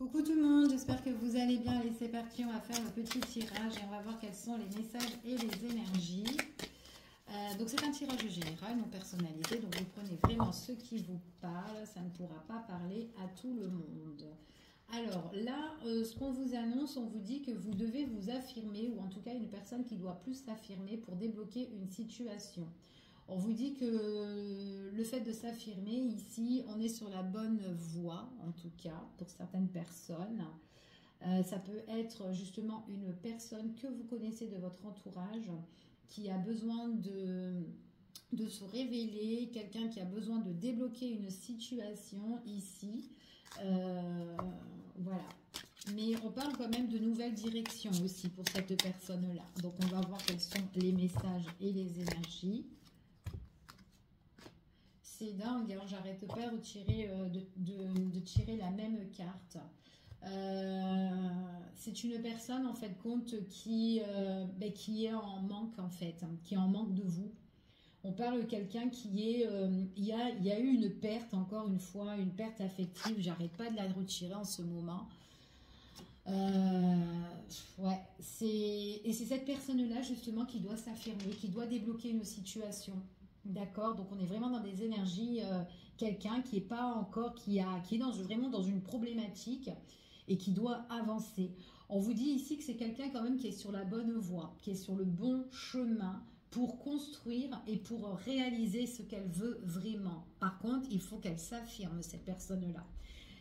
Coucou tout le monde, j'espère que vous allez bien. Allez, c'est parti, on va faire le petit tirage et on va voir quels sont les messages et les énergies. Donc c'est un tirage général, non personnalisé, donc vous prenez vraiment ce qui vous parle, ça ne pourra pas parler à tout le monde. Alors là, ce qu'on vous annonce, on vous dit que vous devez vous affirmer, ou en tout cas une personne qui doit plus s'affirmer pour débloquer une situation. On vous dit que le fait de s'affirmer, ici, on est sur la bonne voie, en tout cas, pour certaines personnes. Ça peut être justement une personne que vous connaissez de votre entourage qui a besoin de se révéler, quelqu'un qui a besoin de débloquer une situation ici. Voilà. Mais on parle quand même de nouvelles directions aussi pour cette personne-là. Donc on va voir quels sont les messages et les énergies. C'est dingue, hein, j'arrête pas de tirer, de tirer la même carte. C'est une personne en fait compte qui est en manque en fait, hein, qui est en manque de vous. On parle de quelqu'un qui est, il y a eu une perte, encore une fois, une perte affective. J'arrête pas de la retirer en ce moment. Ouais, et c'est cette personne-là justement qui doit s'affirmer, qui doit débloquer une situation. D'accord, donc on est vraiment dans des énergies, quelqu'un qui est pas encore, qui est vraiment dans une problématique et qui doit avancer. On vous dit ici que c'est quelqu'un quand même qui est sur la bonne voie, qui est sur le bon chemin pour construire et pour réaliser ce qu'elle veut vraiment. Par contre, il faut qu'elle s'affirme, cette personne-là.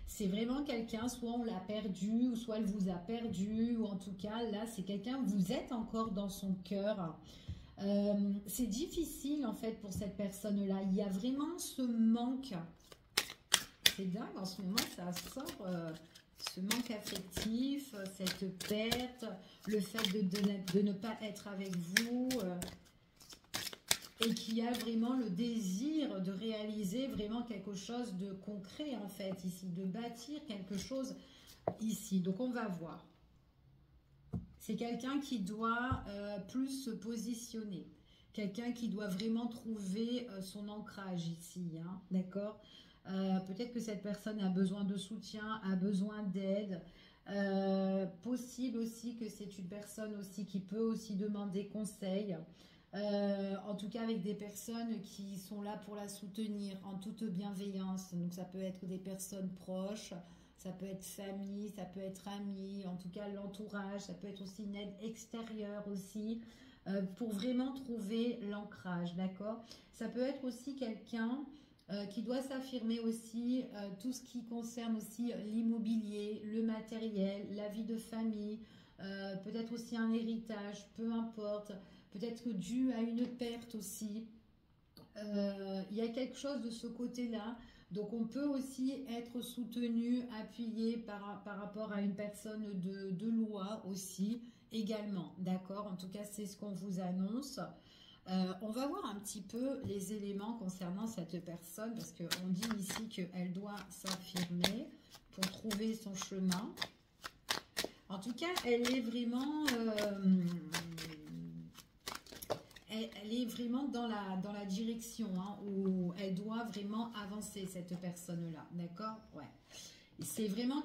C'est vraiment quelqu'un, soit on l'a perdu, ou soit elle vous a perdu, ou en tout cas, là, c'est quelqu'un, vous êtes encore dans son cœur. C'est difficile en fait pour cette personne-là. Il y a vraiment ce manque. C'est dingue en ce moment, ça sort ce manque affectif, cette perte, le fait de ne pas être avec vous. Et qui a vraiment le désir de réaliser vraiment quelque chose de concret en fait ici, de bâtir quelque chose ici. Donc on va voir. C'est quelqu'un qui doit plus se positionner. Quelqu'un qui doit vraiment trouver son ancrage ici. Hein, d'accord, peut-être que cette personne a besoin de soutien, a besoin d'aide. Possible aussi que c'est une personne aussi qui peut aussi demander conseil. En tout cas avec des personnes qui sont là pour la soutenir en toute bienveillance. Donc ça peut être des personnes proches. Ça peut être famille, ça peut être amis, en tout cas l'entourage, ça peut être aussi une aide extérieure aussi, pour vraiment trouver l'ancrage, d'accord? Ça peut être aussi quelqu'un qui doit s'affirmer aussi, tout ce qui concerne aussi l'immobilier, le matériel, la vie de famille, peut-être aussi un héritage, peu importe, peut-être dû à une perte aussi. Il y a quelque chose de ce côté-là. Donc on peut aussi être soutenu, appuyé par rapport à une personne de loi aussi, également. D'accord? En tout cas, c'est ce qu'on vous annonce. On va voir un petit peu les éléments concernant cette personne, parce qu'on dit ici qu'elle doit s'affirmer pour trouver son chemin. En tout cas, elle est vraiment... elle est vraiment dans la direction, hein, où elle doit vraiment avancer, cette personne-là, d'accord? Ouais. C'est vraiment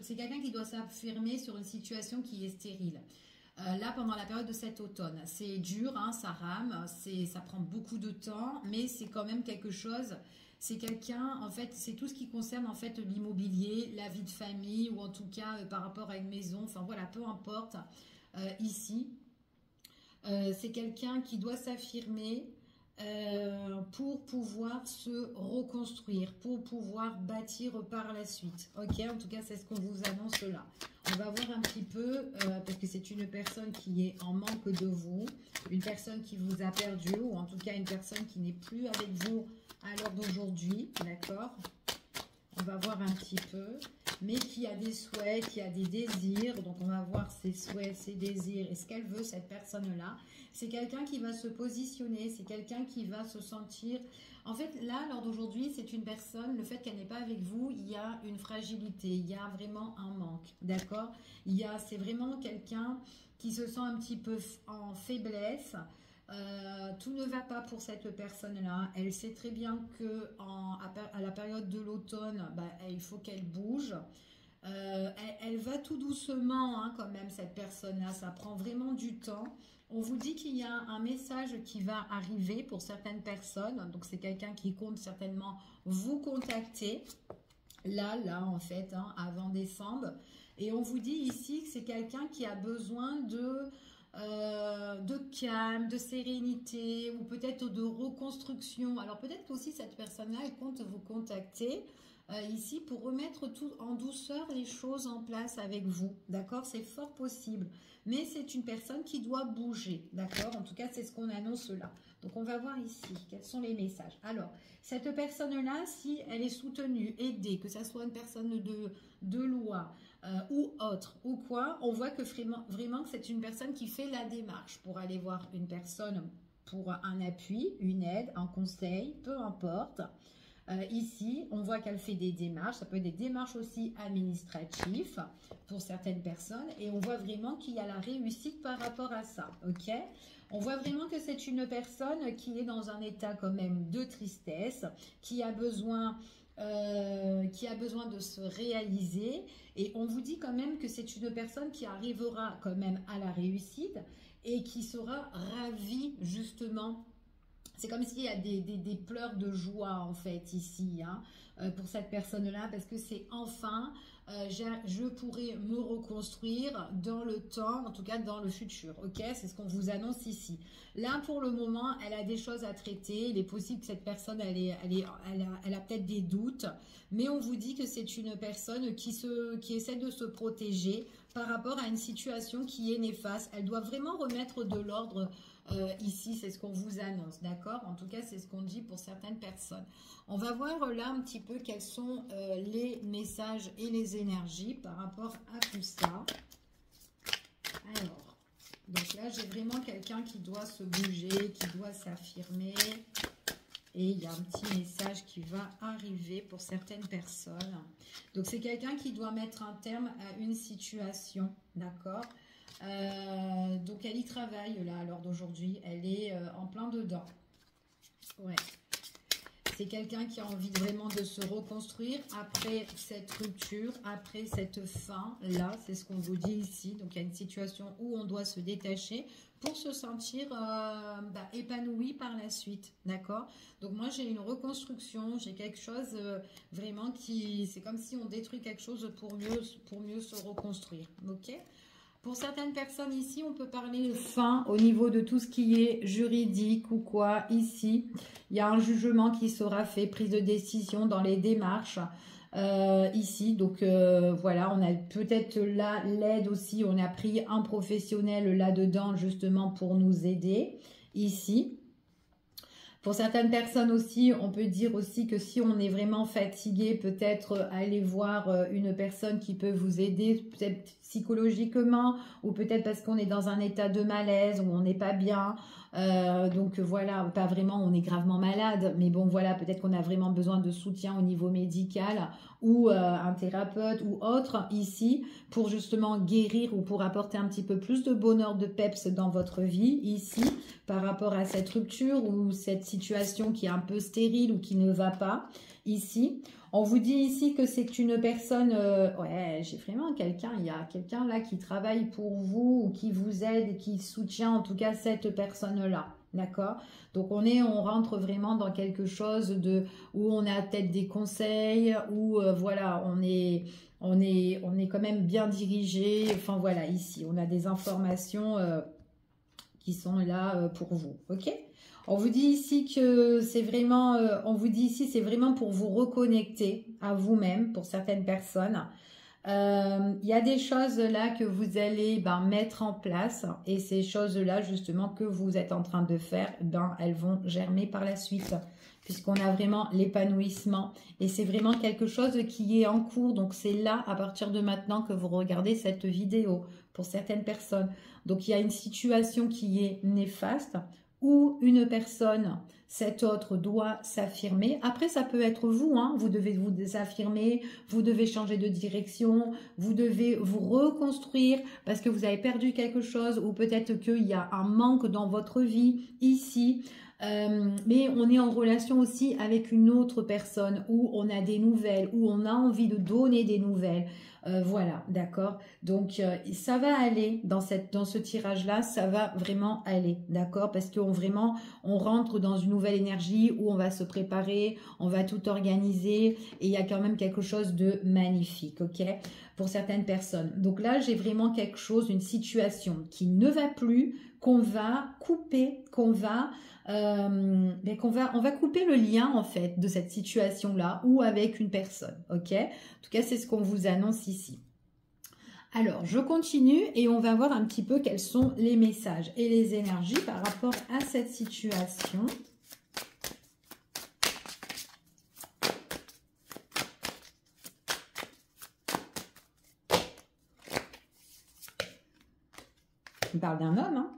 c'est quelqu'un qui doit s'affirmer sur une situation qui est stérile. Là, pendant la période de cet automne, c'est dur, hein, ça rame, ça prend beaucoup de temps, mais c'est quand même quelque chose. C'est quelqu'un, en fait, c'est tout ce qui concerne en fait l'immobilier, la vie de famille, ou en tout cas par rapport à une maison, enfin voilà, peu importe, ici. C'est quelqu'un qui doit s'affirmer pour pouvoir se reconstruire, pour pouvoir bâtir par la suite. Ok, en tout cas, c'est ce qu'on vous annonce là. On va voir un petit peu, parce que c'est une personne qui est en manque de vous, une personne qui vous a perdu, ou en tout cas une personne qui n'est plus avec vous à l'heure d'aujourd'hui, d'accord? On va voir un petit peu, mais qui a des souhaits, qui a des désirs. Donc, on va voir ses souhaits, ses désirs et ce qu'elle veut, cette personne-là. C'est quelqu'un qui va se positionner, c'est quelqu'un qui va se sentir... En fait, là, lors d'aujourd'hui, c'est une personne, le fait qu'elle n'est pas avec vous, il y a une fragilité, il y a vraiment un manque, d'accord? C'est vraiment quelqu'un qui se sent un petit peu en faiblesse. Tout ne va pas pour cette personne-là. Elle sait très bien que à la période de l'automne, il faut qu'elle bouge. Elle va tout doucement, hein, quand même, cette personne-là. Ça prend vraiment du temps. On vous dit qu'il y a un message qui va arriver pour certaines personnes. Donc, c'est quelqu'un qui compte certainement vous contacter. Là, en fait, hein, avant décembre. Et on vous dit ici que c'est quelqu'un qui a besoin de calme, de sérénité ou peut-être de reconstruction. Alors, peut-être aussi cette personne-là, elle compte vous contacter ici pour remettre tout en douceur les choses en place avec vous, d'accord? C'est fort possible, mais c'est une personne qui doit bouger, d'accord? En tout cas, c'est ce qu'on annonce là. Donc, on va voir ici quels sont les messages. Alors, cette personne-là, si elle est soutenue, aidée, que ce soit une personne de loi ou autre, ou quoi, on voit que vraiment que c'est une personne qui fait la démarche pour aller voir une personne pour un appui, une aide, un conseil, peu importe. Ici, on voit qu'elle fait des démarches. Ça peut être des démarches aussi administratives pour certaines personnes. Et on voit vraiment qu'il y a la réussite par rapport à ça. Ok? On voit vraiment que c'est une personne qui est dans un état quand même de tristesse, qui a besoin de se réaliser. Et on vous dit quand même que c'est une personne qui arrivera quand même à la réussite et qui sera ravie justement. C'est comme s'il y a des pleurs de joie en fait ici, hein, pour cette personne-là, parce que c'est enfin, je pourrai me reconstruire dans le temps, en tout cas dans le futur, ok? C'est ce qu'on vous annonce ici. Là, pour le moment, elle a des choses à traiter. Il est possible que cette personne, elle a peut-être des doutes, mais on vous dit que c'est une personne qui essaie de se protéger par rapport à une situation qui est néfaste. Elle doit vraiment remettre de l'ordre. Ici, c'est ce qu'on vous annonce, d'accord? En tout cas, c'est ce qu'on dit pour certaines personnes. On va voir là un petit peu quels sont les messages et les énergies par rapport à tout ça. Alors, donc là, j'ai vraiment quelqu'un qui doit se bouger, qui doit s'affirmer. Et il y a un petit message qui va arriver pour certaines personnes. Donc, c'est quelqu'un qui doit mettre un terme à une situation, d'accord? Donc elle y travaille là à l'heure d'aujourd'hui, elle est en plein dedans. Ouais. C'est quelqu'un qui a envie vraiment de se reconstruire après cette rupture, après cette fin là, c'est ce qu'on vous dit ici. Donc il y a une situation où on doit se détacher pour se sentir épanoui par la suite, d'accord? Donc moi j'ai une reconstruction, j'ai quelque chose vraiment qui, c'est comme si on détruit quelque chose pour mieux se reconstruire, ok? Pour certaines personnes ici, on peut parler de fin au niveau de tout ce qui est juridique ou quoi. Ici, il y a un jugement qui sera fait, prise de décision dans les démarches. Ici, donc voilà, on a peut-être là l'aide aussi. On a pris un professionnel là-dedans justement pour nous aider. Ici. Pour certaines personnes aussi, on peut dire aussi que si on est vraiment fatigué, peut-être aller voir une personne qui peut vous aider, peut-être psychologiquement, ou peut-être parce qu'on est dans un état de malaise, où on n'est pas bien. Donc voilà, pas vraiment, on est gravement malade, mais bon voilà, peut-être qu'on a vraiment besoin de soutien au niveau médical, ou un thérapeute ou autre ici, pour justement guérir ou pour apporter un petit peu plus de bonheur, de peps dans votre vie ici, par rapport à cette rupture ou cette situation qui est un peu stérile ou qui ne va pas ici. On vous dit ici que c'est une personne, ouais, j'ai vraiment quelqu'un, il y a quelqu'un là qui travaille pour vous ou qui vous aide et qui soutient en tout cas cette personne-là, d'accord? Donc on rentre vraiment dans quelque chose où on a peut-être des conseils, où voilà, on est quand même bien dirigé, enfin voilà, ici, on a des informations qui sont là pour vous, ok? On vous dit ici que c'est vraiment, c'est vraiment pour vous reconnecter à vous-même, pour certaines personnes. Il y a des choses là que vous allez mettre en place et ces choses-là justement que vous êtes en train de faire, elles vont germer par la suite puisqu'on a vraiment l'épanouissement et c'est vraiment quelque chose qui est en cours. Donc c'est là à partir de maintenant que vous regardez cette vidéo pour certaines personnes. Donc il y a une situation qui est néfaste où une personne, cette autre, doit s'affirmer. Après, ça peut être vous, hein. Vous devez vous affirmer, vous devez changer de direction, vous devez vous reconstruire parce que vous avez perdu quelque chose ou peut-être qu'il y a un manque dans votre vie ici. mais on est en relation aussi avec une autre personne où on a des nouvelles, où on a envie de donner des nouvelles. Voilà, d'accord. Donc, ça va aller dans ce tirage-là, ça va vraiment aller, d'accord, parce qu'on vraiment, on rentre dans une nouvelle énergie où on va se préparer, on va tout organiser et il y a quand même quelque chose de magnifique, ok, pour certaines personnes. Donc là, j'ai vraiment quelque chose, une situation qui ne va plus, qu'on va couper, on va couper le lien en fait de cette situation-là ou avec une personne, ok? En tout cas, c'est ce qu'on vous annonce ici. Alors, je continue et on va voir un petit peu quels sont les messages et les énergies par rapport à cette situation. On parle d'un homme, hein.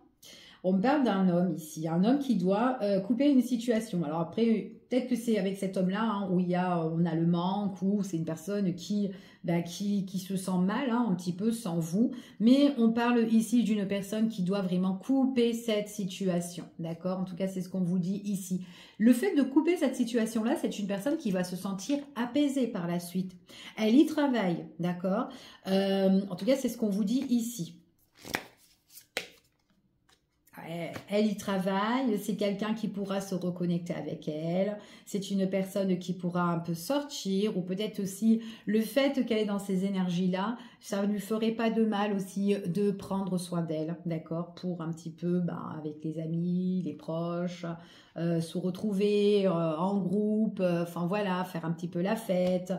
On me parle d'un homme ici, un homme qui doit couper une situation. Alors après, peut-être que c'est avec cet homme-là hein, où on a le manque, ou c'est une personne qui se sent mal hein, un petit peu sans vous. Mais on parle ici d'une personne qui doit vraiment couper cette situation. D'accord? En tout cas, c'est ce qu'on vous dit ici. Le fait de couper cette situation-là, c'est une personne qui va se sentir apaisée par la suite. Elle y travaille, d'accord? En tout cas, c'est ce qu'on vous dit ici. Elle y travaille, c'est quelqu'un qui pourra se reconnecter avec elle, c'est une personne qui pourra un peu sortir, ou peut-être aussi le fait qu'elle est dans ces énergies-là, ça ne lui ferait pas de mal aussi de prendre soin d'elle, d'accord, pour un petit peu, avec les amis, les proches, se retrouver en groupe, enfin voilà, faire un petit peu la fête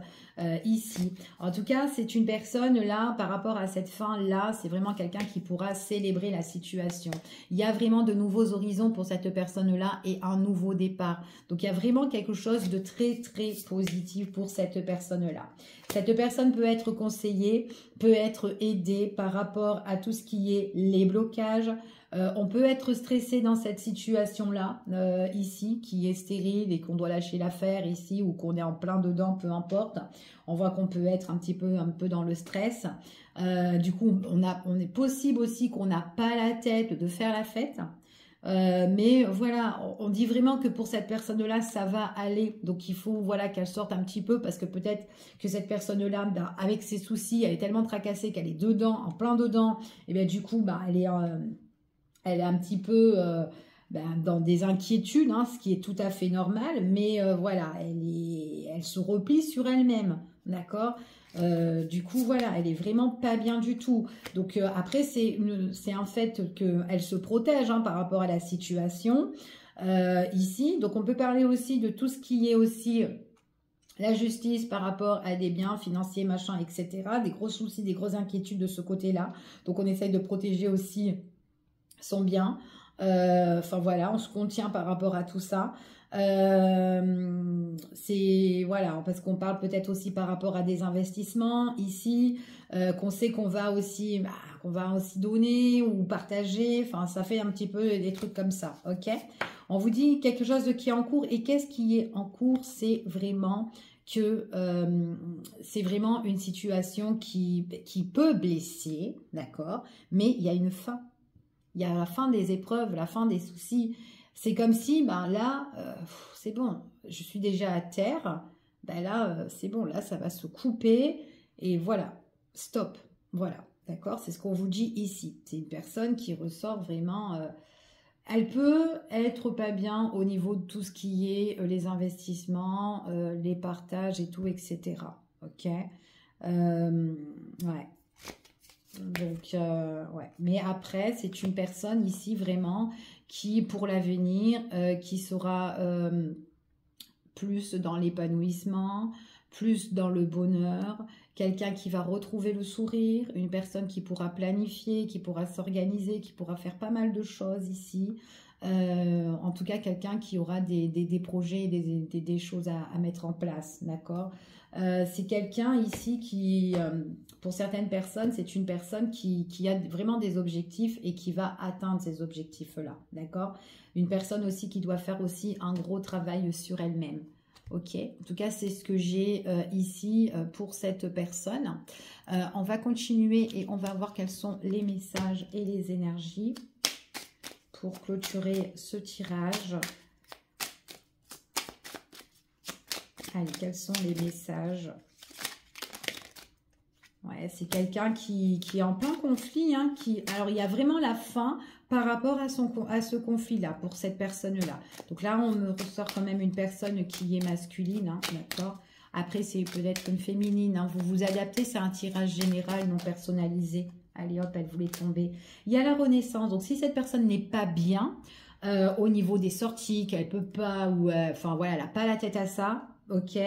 ici. En tout cas, c'est une personne là, par rapport à cette fin-là, c'est vraiment quelqu'un qui pourra célébrer la situation. Il y a vraiment de nouveaux horizons pour cette personne-là et un nouveau départ. Donc, il y a vraiment quelque chose de très, très positif pour cette personne-là. Cette personne peut être conseillée, peut être aidée par rapport à tout ce qui est les blocages. On peut être stressé dans cette situation-là, ici, qui est stérile et qu'on doit lâcher l'affaire ici ou qu'on est en plein dedans, peu importe. On voit qu'on peut être un peu dans le stress. Du coup, on est possible aussi qu'on n'a pas la tête de faire la fête. Mais voilà, on dit vraiment que pour cette personne-là, ça va aller. Donc, il faut voilà qu'elle sorte un petit peu parce que peut-être que cette personne-là, avec ses soucis, elle est tellement tracassée qu'elle est dedans, en plein dedans. Et bien, du coup, elle est un petit peu dans des inquiétudes, hein, ce qui est tout à fait normal. Mais voilà, elle se replie sur elle-même, d'accord ? Du coup, voilà, elle est vraiment pas bien du tout. Donc après, c'est un fait qu'elle se protège hein, par rapport à la situation ici. Donc on peut parler aussi de tout ce qui est aussi la justice par rapport à des biens financiers, machin, etc. Des gros soucis, des grosses inquiétudes de ce côté-là. Donc on essaye de protéger aussi son bien. Enfin voilà, on se contient par rapport à tout ça. C'est voilà, parce qu'on parle peut-être aussi par rapport à des investissements ici, qu'on sait qu'on va aussi donner ou partager. Enfin, ça fait un petit peu des trucs comme ça, ok? On vous dit quelque chose qui est en cours. Et qu'est-ce qui est en cours? C'est vraiment que c'est vraiment une situation qui peut blesser, d'accord? Mais il y a une fin. Il y a la fin des épreuves, la fin des soucis. C'est comme si, là, c'est bon, je suis déjà à terre. Là, c'est bon, là, ça va se couper. Et voilà, stop. Voilà, d'accord? C'est ce qu'on vous dit ici. C'est une personne qui ressort vraiment... elle peut être pas bien au niveau de tout ce qui est les investissements, les partages et tout, etc. Ok? Ouais. Donc, ouais. Mais après, c'est une personne ici vraiment qui, pour l'avenir, qui sera plus dans l'épanouissement, plus dans le bonheur, quelqu'un qui va retrouver le sourire, une personne qui pourra planifier, qui pourra s'organiser, qui pourra faire pas mal de choses ici. En tout cas, quelqu'un qui aura des projets, des choses à mettre en place, d'accord? C'est quelqu'un ici qui, pour certaines personnes, c'est une personne qui a vraiment des objectifs et qui va atteindre ces objectifs-là, d'accord? Une personne aussi qui doit faire aussi un gros travail sur elle-même, ok? En tout cas, c'est ce que j'ai ici pour cette personne. On va continuer et on va voir quels sont les messages et les énergies pour clôturer ce tirage Allez, quels sont les messages? Ouais, c'est quelqu'un qui est en plein conflit. Hein, alors, il y a vraiment la fin par rapport à ce conflit-là, pour cette personne-là. Donc là, on me ressort quand même une personne qui est masculine, hein, d'accord? Après, c'est peut-être une féminine. Hein, vous vous adaptez, c'est un tirage général non personnalisé. Allez, hop, elle voulait tomber. Il y a la renaissance. Donc, si cette personne n'est pas bien au niveau des sorties, qu'elle peut pas, ou enfin, voilà, elle n'a pas la tête à ça, ok?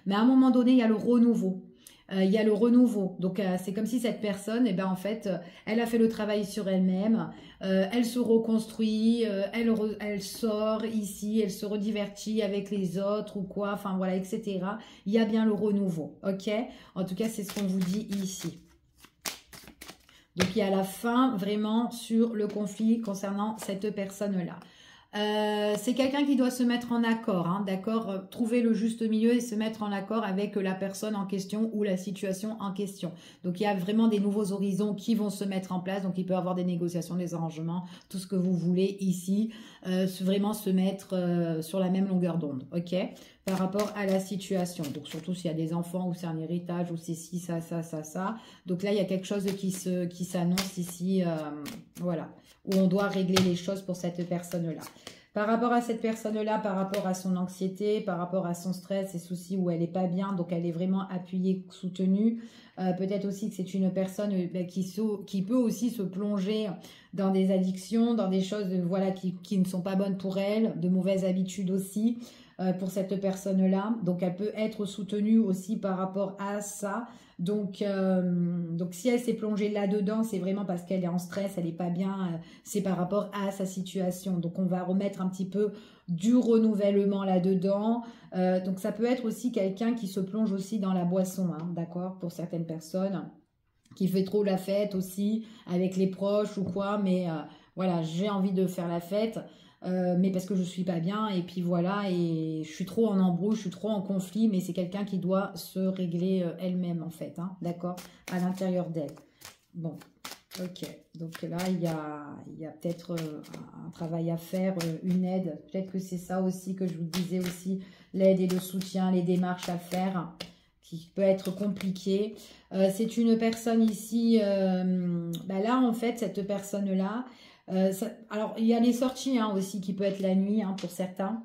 Mais à un moment donné, il y a le renouveau. Il y a le renouveau. Donc, c'est comme si cette personne, eh ben, en fait, elle a fait le travail sur elle-même, elle se reconstruit, elle sort ici, elle se redivertit avec les autres ou quoi, enfin voilà, etc. Il y a bien le renouveau, ok? En tout cas, c'est ce qu'on vous dit ici. Donc, il y a la fin vraiment sur le conflit concernant cette personne-là. C'est quelqu'un qui doit se mettre en accord, hein, d'accord, trouver le juste milieu et se mettre en accord avec la personne en question ou la situation en question. Donc, il y a vraiment des nouveaux horizons qui vont se mettre en place. Donc, il peut y avoir des négociations, des arrangements, tout ce que vous voulez ici. Vraiment se mettre sur la même longueur d'onde, ok, par rapport à la situation. Donc, surtout s'il y a des enfants ou c'est un héritage ou c'est ci, ça. Donc là, il y a quelque chose qui s'annonce ici, voilà, où on doit régler les choses pour cette personne-là. Par rapport à cette personne-là, par rapport à son anxiété, par rapport à son stress, ses soucis où elle n'est pas bien, donc elle est vraiment appuyée, soutenue. Peut-être aussi que c'est une personne qui peut aussi se plonger dans des addictions, dans des choses voilà, qui ne sont pas bonnes pour elle, de mauvaises habitudes aussi pour cette personne-là. Donc elle peut être soutenue aussi par rapport à ça. Donc si elle s'est plongée là-dedans, c'est vraiment parce qu'elle est en stress, elle n'est pas bien, c'est par rapport à sa situation. Donc on va remettre un petit peu du renouvellement là-dedans. Donc ça peut être aussi quelqu'un qui se plonge aussi dans la boisson, hein, d'accord, pour certaines personnes, qui fait trop la fête aussi avec les proches ou quoi, mais voilà, j'ai envie de faire la fête. Mais parce que je suis pas bien et puis voilà, et je suis trop en embrouille, je suis trop en conflit, mais c'est quelqu'un qui doit se régler elle-même en fait, hein, d'accord, à l'intérieur d'elle. Bon, ok, donc là il y a peut-être un travail à faire, une aide, peut-être que c'est ça aussi que je vous disais aussi, l'aide et le soutien, les démarches à faire, qui peut être compliqué. C'est une personne ici, là en fait cette personne-là, alors, il y a les sorties hein, aussi qui peut être la nuit hein, pour certains.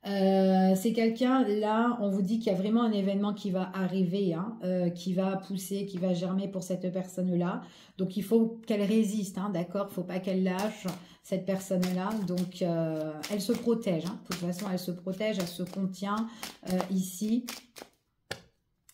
C'est quelqu'un, là, on vous dit qu'il y a vraiment un événement qui va arriver, hein, qui va pousser, qui va germer pour cette personne-là. Donc, il faut qu'elle résiste, hein, d'accord? Il ne faut pas qu'elle lâche cette personne-là. Donc, elle se protège. Hein. De toute façon, elle se protège, elle se contient ici.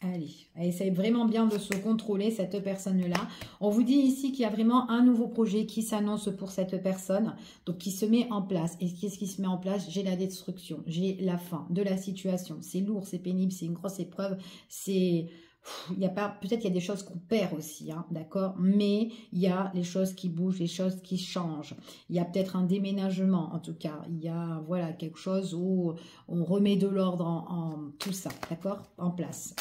Allez, elle essaye vraiment bien de se contrôler, cette personne-là. On vous dit ici qu'il y a vraiment un nouveau projet qui s'annonce pour cette personne, donc qui se met en place. Et qu'est-ce qui se met en place? J'ai la destruction, j'ai la fin de la situation. C'est lourd, c'est pénible, c'est une grosse épreuve. C'est... Il y a pas, peut-être il y a des choses qu'on perd aussi, hein, d'accord? Mais il y a les choses qui bougent, les choses qui changent. Il y a peut-être un déménagement, en tout cas. Il y a, voilà, quelque chose où on remet de l'ordre en tout ça, d'accord? En place.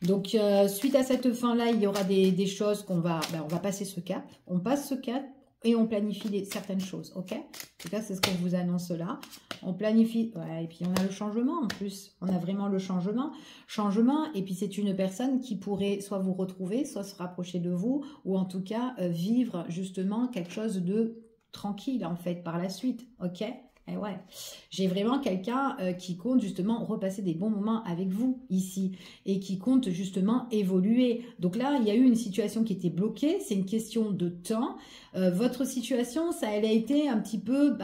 Donc, suite à cette fin-là, il y aura des choses qu'on va... on va passer ce cap. On passe ce cap et on planifie certaines choses, ok? En tout cas, c'est ce qu'on vous annonce là. On planifie... Ouais, et puis on a le changement en plus. On a vraiment le changement. Changement, et puis c'est une personne qui pourrait soit vous retrouver, soit se rapprocher de vous, ou en tout cas vivre justement quelque chose de tranquille en fait par la suite, ok? Et ouais, j'ai vraiment quelqu'un qui compte justement repasser des bons moments avec vous ici et qui compte justement évoluer. Donc là, il y a eu une situation qui était bloquée, c'est une question de temps. Votre situation, ça, elle a été un petit peu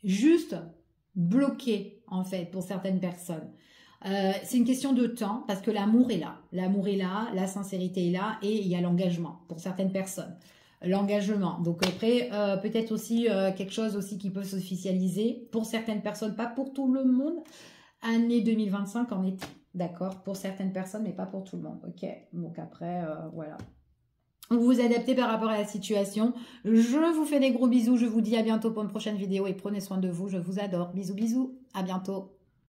juste bloquée en fait pour certaines personnes. C'est une question de temps parce que l'amour est là. L'amour est là, la sincérité est là et il y a l'engagement pour certaines personnes. L'engagement. Donc après, peut-être aussi quelque chose aussi qui peut s'officialiser pour certaines personnes, pas pour tout le monde. Année 2025 en été, d'accord? Pour certaines personnes, mais pas pour tout le monde, ok? Donc après, voilà. Vous vous adaptez par rapport à la situation. Je vous fais des gros bisous. Je vous dis à bientôt pour une prochaine vidéo et prenez soin de vous. Je vous adore. Bisous, bisous. À bientôt.